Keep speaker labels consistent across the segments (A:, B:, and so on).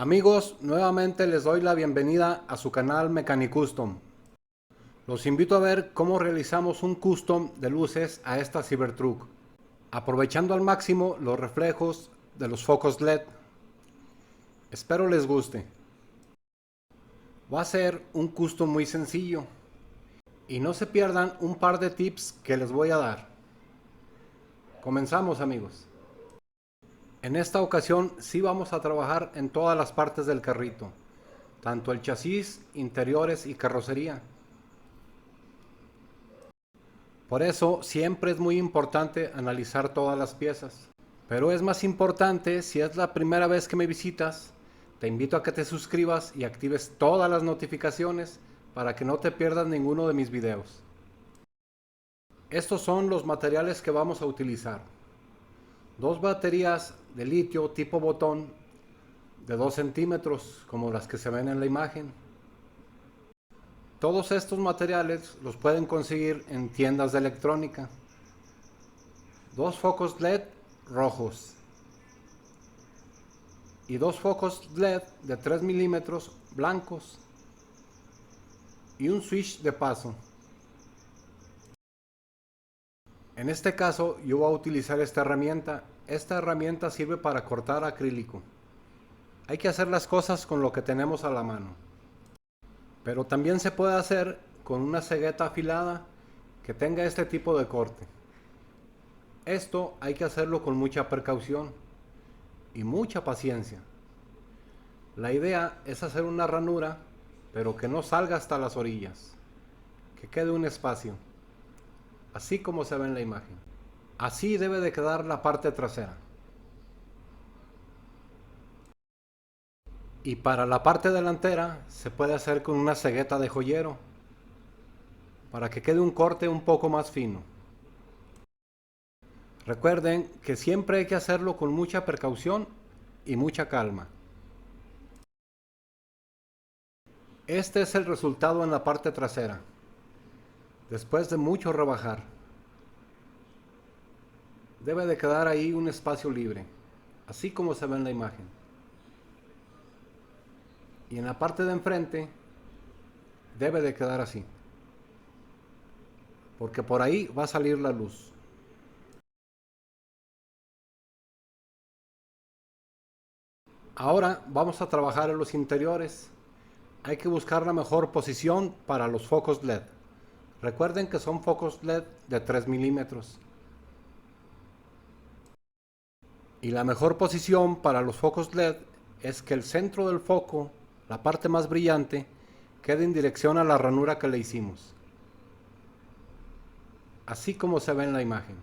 A: Amigos, nuevamente les doy la bienvenida a su canal Mecanicustom. Los invito a ver cómo realizamos un custom de luces a esta Cybertruck, aprovechando al máximo los reflejos de los focos LED. Espero les guste. Va a ser un custom muy sencillo y no se pierdan un par de tips que les voy a dar. Comenzamos, amigos. En esta ocasión sí vamos a trabajar en todas las partes del carrito, tanto el chasis, interiores y carrocería. Por eso siempre es muy importante analizar todas las piezas. Pero es más importante, si es la primera vez que me visitas, te invito a que te suscribas y actives todas las notificaciones para que no te pierdas ninguno de mis videos. Estos son los materiales que vamos a utilizar. Dos baterías de litio tipo botón de 2 centímetros, como las que se ven en la imagen. Todos estos materiales los pueden conseguir en tiendas de electrónica. Dos focos LED rojos y dos focos LED de 3 milímetros blancos y un switch de paso. En este caso yo voy a utilizar esta herramienta. Esta herramienta sirve para cortar acrílico. Hay que hacer las cosas con lo que tenemos a la mano. Pero también se puede hacer con una cegueta afilada que tenga este tipo de corte. Esto hay que hacerlo con mucha precaución y mucha paciencia. La idea es hacer una ranura, pero que no salga hasta las orillas, que quede un espacio, así como se ve en la imagen. Así debe de quedar la parte trasera. Y para la parte delantera se puede hacer con una cegueta de joyero, para que quede un corte un poco más fino. Recuerden que siempre hay que hacerlo con mucha precaución y mucha calma. Este es el resultado en la parte trasera, después de mucho rebajar. Debe de quedar ahí un espacio libre, así como se ve en la imagen. Y en la parte de enfrente debe de quedar así, porque por ahí va a salir la luz. Ahora vamos a trabajar en los interiores. Hay que buscar la mejor posición para los focos LED. Recuerden que son focos LED de 3 milímetros. Y la mejor posición para los focos LED es que el centro del foco, la parte más brillante, quede en dirección a la ranura que le hicimos, así como se ve en la imagen.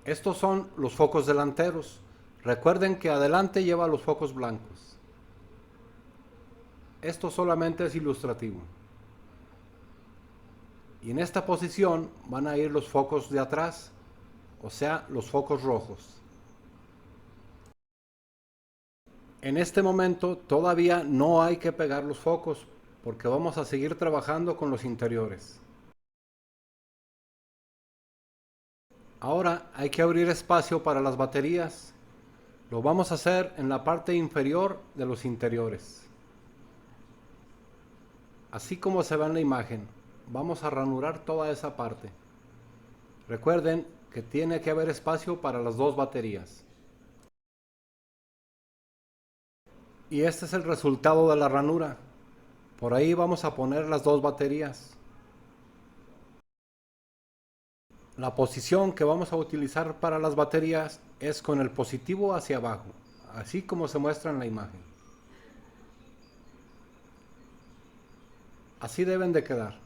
A: Estos son los focos delanteros. Recuerden que adelante lleva los focos blancos. Esto solamente es ilustrativo. Y en esta posición van a ir los focos de atrás, o sea, los focos rojos. En este momento todavía no hay que pegar los focos porque vamos a seguir trabajando con los interiores. Ahora hay que abrir espacio para las baterías. Lo vamos a hacer en la parte inferior de los interiores. Así como se ve en la imagen, vamos a ranurar toda esa parte. Recuerden que tiene que haber espacio para las dos baterías. Y este es el resultado de la ranura. Por ahí vamos a poner las dos baterías. La posición que vamos a utilizar para las baterías es con el positivo hacia abajo, así como se muestra en la imagen. Así deben de quedar.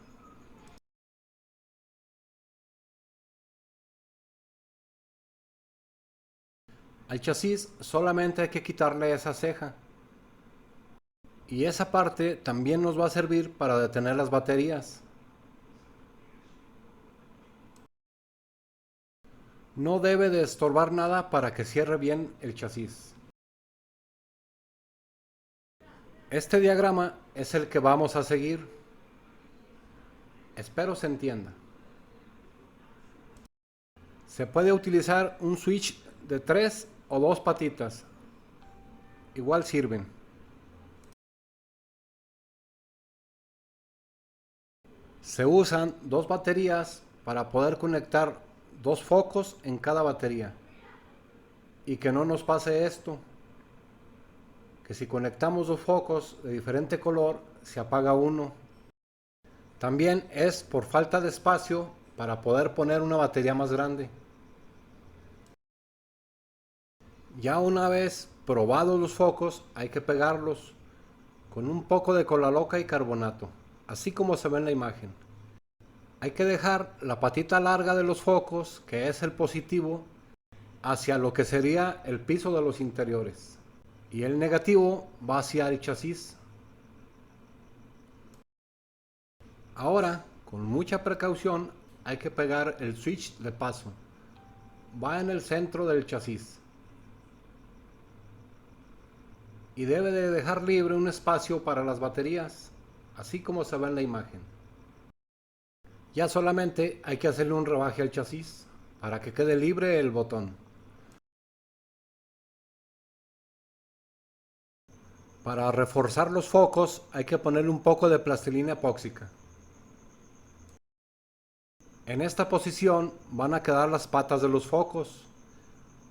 A: Al chasis solamente hay que quitarle esa ceja. Y esa parte también nos va a servir para detener las baterías. No debe de estorbar nada para que cierre bien el chasis. Este diagrama es el que vamos a seguir. Espero se entienda. Se puede utilizar un switch de 3 o 2 patitas. Igual sirven. Se usan dos baterías para poder conectar dos focos en cada batería. Y que no nos pase esto, que si conectamos dos focos de diferente color, se apaga uno. También es por falta de espacio para poder poner una batería más grande. Ya una vez probados los focos, hay que pegarlos con un poco de cola loca y carbonato, así como se ve en la imagen. Hay que dejar la patita larga de los focos, que es el positivo, hacia lo que sería el piso de los interiores. Y el negativo va hacia el chasis. Ahora, con mucha precaución, hay que pegar el switch de paso. Va en el centro del chasis. Y debe de dejar libre un espacio para las baterías, así como se ve en la imagen. Ya solamente hay que hacerle un rebaje al chasis para que quede libre el botón. Para reforzar los focos hay que ponerle un poco de plastilina epóxica. En esta posición van a quedar las patas de los focos.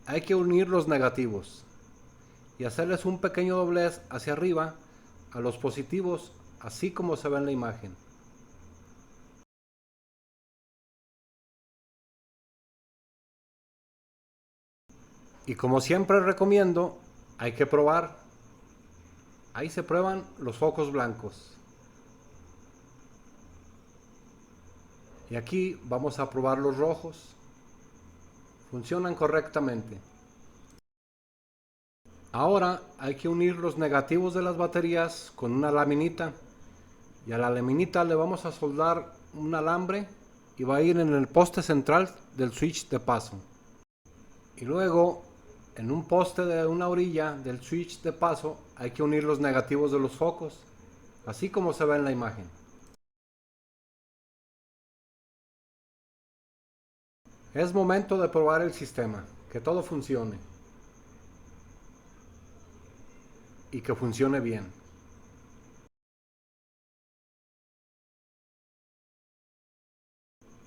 A: Hay que unir los negativos y hacerles un pequeño doblez hacia arriba a los positivos, así como se ve en la imagen. Y como siempre recomiendo, hay que probar. Ahí se prueban los focos blancos. Y aquí vamos a probar los rojos. Funcionan correctamente. Ahora hay que unir los negativos de las baterías con una laminita. Y a la laminita le vamos a soldar un alambre y va a ir en el poste central del switch de paso. Y luego en un poste de una orilla del switch de paso hay que unir los negativos de los focos, así como se ve en la imagen. Es momento de probar el sistema, que todo funcione y que funcione bien.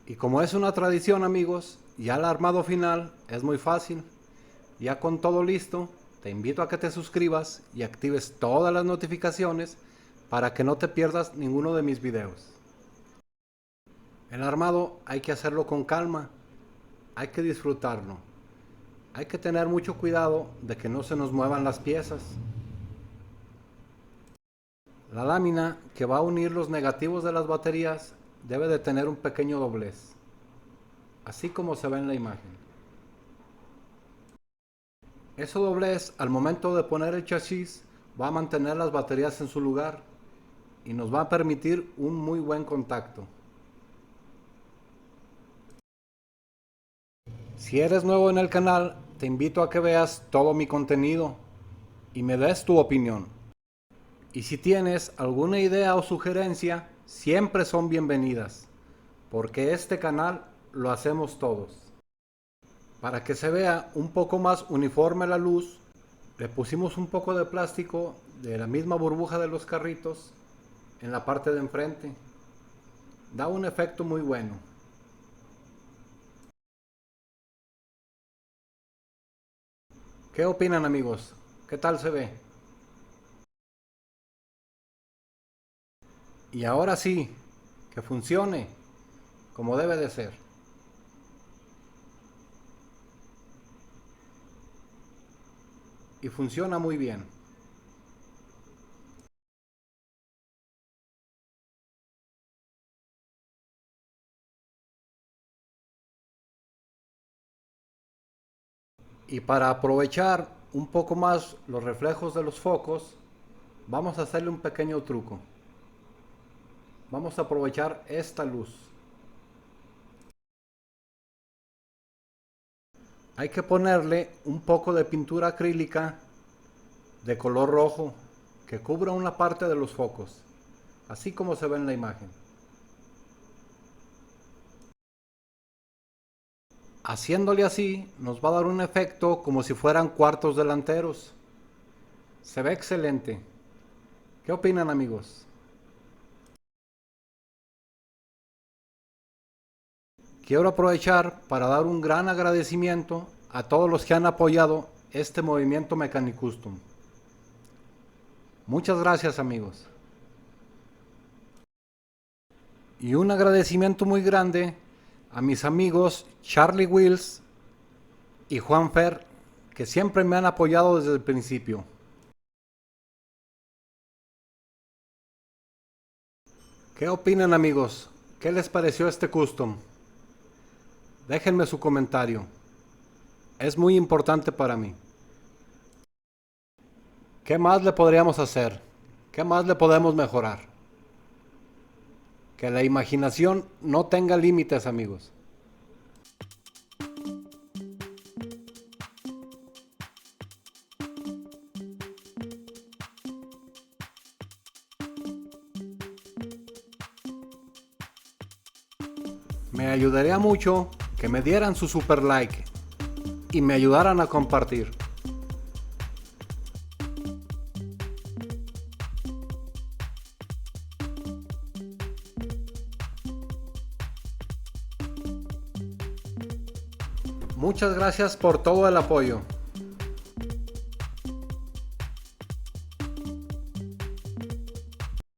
A: Y como es una tradición, amigos, ya el armado final es muy fácil. Ya con todo listo, te invito a que te suscribas y actives todas las notificaciones para que no te pierdas ninguno de mis videos. El armado hay que hacerlo con calma, hay que disfrutarlo. Hay que tener mucho cuidado de que no se nos muevan las piezas. La lámina que va a unir los negativos de las baterías debe de tener un pequeño doblez, así como se ve en la imagen. Ese doblez, al momento de poner el chasis, va a mantener las baterías en su lugar y nos va a permitir un muy buen contacto. Si eres nuevo en el canal, te invito a que veas todo mi contenido y me des tu opinión. Y si tienes alguna idea o sugerencia, siempre son bienvenidas, porque este canal lo hacemos todos. Para que se vea un poco más uniforme la luz, le pusimos un poco de plástico de la misma burbuja de los carritos en la parte de enfrente. Da un efecto muy bueno. ¿Qué opinan, amigos? ¿Qué tal se ve? Y ahora sí, que funcione como debe de ser. Y funciona muy bien. Y para aprovechar un poco más los reflejos de los focos, vamos a hacerle un pequeño truco. Vamos a aprovechar esta luz. Hay que ponerle un poco de pintura acrílica de color rojo que cubra una parte de los focos, así como se ve en la imagen. Haciéndole así nos va a dar un efecto como si fueran cuartos delanteros. Se ve excelente. ¿Qué opinan, amigos? Quiero aprovechar para dar un gran agradecimiento a todos los que han apoyado este movimiento Mechanic Custom. Muchas gracias, amigos. Y un agradecimiento muy grande a mis amigos Charlie Wills y Juan Fer, que siempre me han apoyado desde el principio. ¿Qué opinan, amigos? ¿Qué les pareció este custom? Déjenme su comentario. Es muy importante para mí. ¿Qué más le podríamos hacer? ¿Qué más le podemos mejorar? Que la imaginación no tenga límites, amigos. Me ayudaría mucho que me dieran su super like y me ayudaran a compartir. Muchas gracias por todo el apoyo.